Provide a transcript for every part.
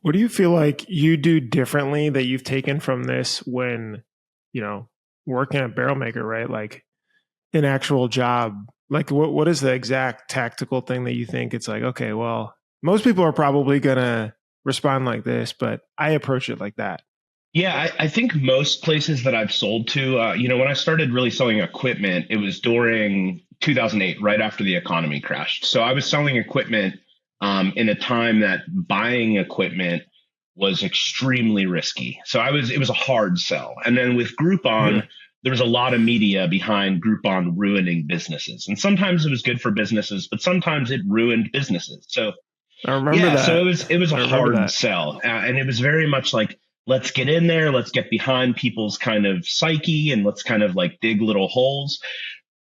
What do you feel like you do differently that you've taken from this when, working at Barrel Maker, right? Like an actual job. Like what is the exact tactical thing that you think it's like, okay, well, most people are probably gonna respond like this, but I approach it like that. Yeah, I think most places that I've sold to, when I started really selling equipment, it was during 2008, right after the economy crashed. So I was selling equipment in a time that buying equipment was extremely risky. So it was a hard sell. And then with Yeah. Groupon, there was a lot of media behind Groupon ruining businesses. And sometimes it was good for businesses, but sometimes it ruined businesses. So I remember yeah, so that. it was a I remember hard that. sell, and it was very much like let's get in there, let's get behind people's kind of psyche, and let's kind of like dig little holes.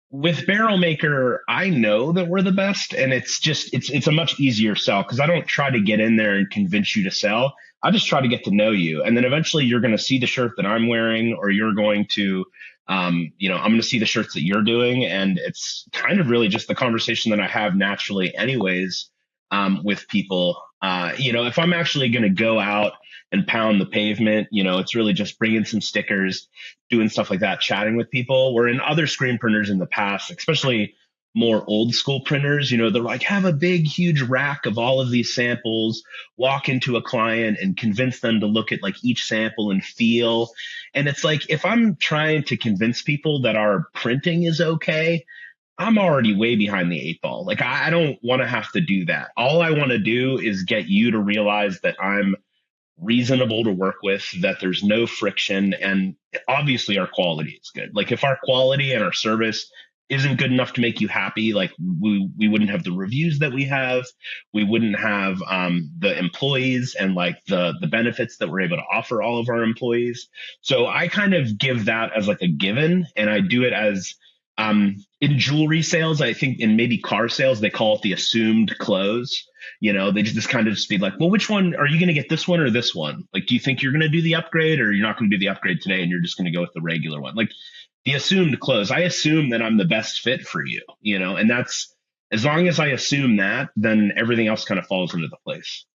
With Barrel Maker, I know that we're the best, and it's a much easier sell because I don't try to get in there and convince you to sell. I just try to get to know you, and then eventually you're going to see the shirt that I'm wearing, or you're going to. I'm going to see the shirts that you're doing, and it's kind of really just the conversation that I have naturally, anyways, with people. If I'm actually going to go out and pound the pavement, it's really just bringing some stickers, doing stuff like that, chatting with people. Where in other screen printers in the past, especially more old school printers, they're like, have a big, huge rack of all of these samples, walk into a client and convince them to look at like each sample and feel. And it's like, if I'm trying to convince people that our printing is okay, I'm already way behind the eight ball. Like I don't want to have to do that. All I want to do is get you to realize that I'm reasonable to work with, that there's no friction, and obviously our quality is good. Like if our quality and our service isn't good enough to make you happy, like we wouldn't have the reviews that we have, we wouldn't have the employees and like the benefits that we're able to offer all of our employees. So I kind of give that as like a given, and I do it as in jewelry sales. I think in maybe car sales they call it the assumed close. They just kind of just be like, well, which one are you going to get, this one or this one? Like, do you think you're going to do the upgrade, or you're not going to do the upgrade today and you're just going to go with the regular one? Like the assumed close. I assume that I'm the best fit for you, and that's, as long as I assume that, then everything else kind of falls into the place.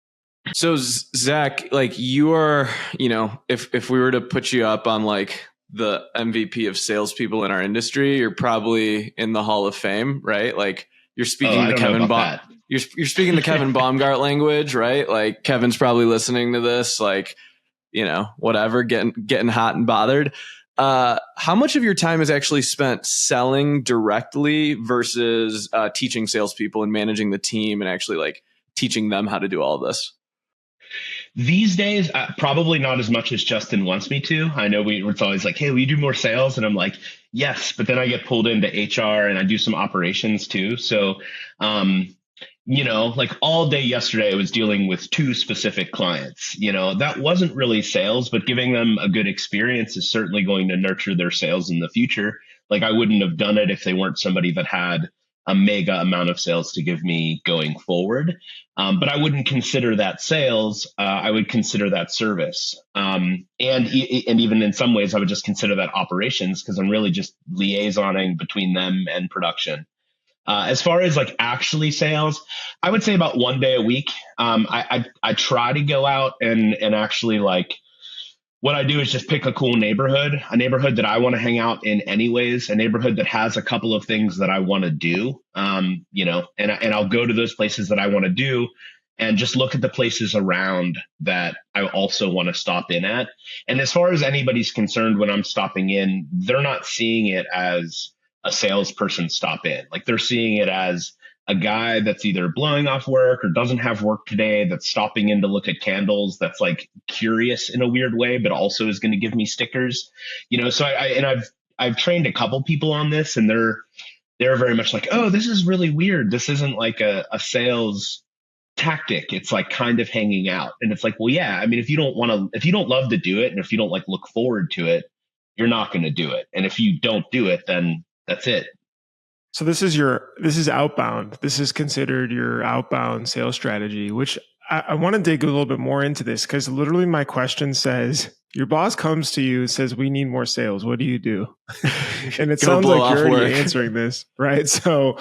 So Zach, like you are, if we were to put you up on like the MVP of salespeople in our industry, you're probably in the Hall of Fame, right? Like you're Oh, speaking I the don't know Kevin about Baum, that. you're speaking the Kevin Baumgart language, right? Like Kevin's probably listening to this, like, whatever, getting hot and bothered. How much of your time is actually spent selling directly versus teaching salespeople and managing the team and actually like teaching them how to do all of this? These days, probably not as much as Justin wants me to. I know it's always like, hey, will you do more sales? And I'm like, yes, but then I get pulled into HR and I do some operations too. So, like all day yesterday, I was dealing with two specific clients. That wasn't really sales, but giving them a good experience is certainly going to nurture their sales in the future. Like I wouldn't have done it if they weren't somebody that had a mega amount of sales to give me going forward. But I wouldn't consider that sales. I would consider that service. And even in some ways, I would just consider that operations, because I'm really just liaisoning between them and production. As far as like actually sales, I would say about one day a week. I try to go out and actually, like, what I do is just pick a neighborhood that I want to hang out in anyways, a neighborhood that has a couple of things that I want to do. And I'll go to those places that I want to do and just look at the places around that I also want to stop in at. And as far as anybody's concerned, when I'm stopping in, they're not seeing it as a salesperson stop in. Like they're seeing it as a guy that's either blowing off work or doesn't have work today, that's stopping in to look at candles, that's like curious in a weird way, but also is going to give me stickers. So I've trained a couple people on this, and they're very much like, oh, this is really weird. This isn't like a sales tactic. It's like kind of hanging out. And it's like, well, yeah, I mean, if you don't love to do it, and if you don't like look forward to it, you're not going to do it. And if you don't do it, then that's it. So this is outbound. This is considered your outbound sales strategy, which I want to dig a little bit more into this, because literally my question says, your boss comes to you and says, we need more sales. What do you do? And it sounds like you're already answering this, right? So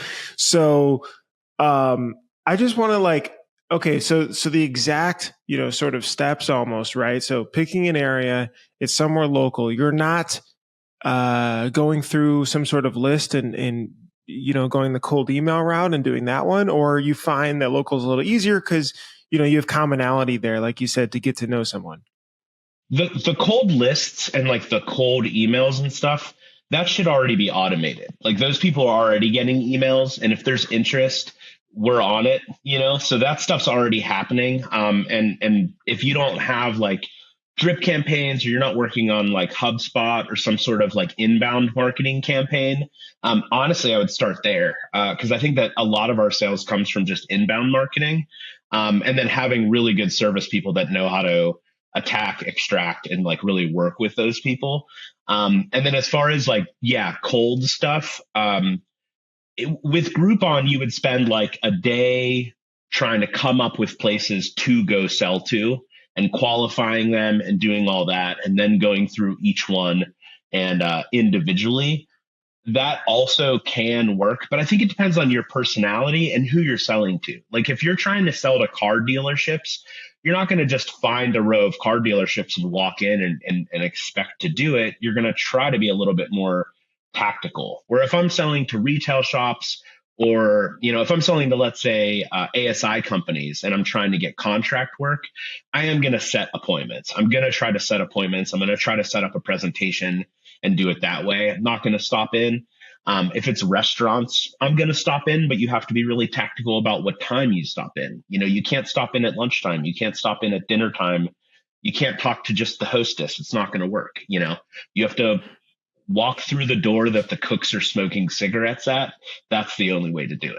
I just want to like Okay, so the exact, sort of steps almost, right? So picking an area, it's somewhere local. You're not going through some sort of list and going the cold email route and doing that one, or you find that local is a little easier because you have commonality there, like you said, to get to know someone. The cold lists and like the cold emails and stuff, that should already be automated. Like those people are already getting emails, and if there's interest, we're on it, so that stuff's already happening. And if you don't have like drip campaigns, or you're not working on like HubSpot or some sort of like inbound marketing campaign, honestly, I would start there, because I think that a lot of our sales comes from just inbound marketing, and then having really good service people that know how to attack, extract, and like really work with those people. And then as far as like, yeah, cold stuff, with Groupon, you would spend like a day trying to come up with places to go sell to and qualifying them and doing all that, and then going through each one and individually. That also can work, but I think it depends on your personality and who you're selling to. Like if you're trying to sell to car dealerships, you're not going to just find a row of car dealerships and walk in and expect to do it. You're going to try to be a little bit more tactical. Where if I'm selling to retail shops, or if I'm selling to, let's say, ASI companies, and I'm trying to get contract work, I am going to set appointments. I'm going to try to set appointments. I'm going to try to set up a presentation and do it that way. I'm not going to stop in. If it's restaurants, I'm going to stop in, but you have to be really tactical about what time you stop in. You can't stop in at lunchtime. You can't stop in at dinner time. You can't talk to just the hostess. It's not going to work. You have to walk through the door that the cooks are smoking cigarettes at. That's the only way to do it.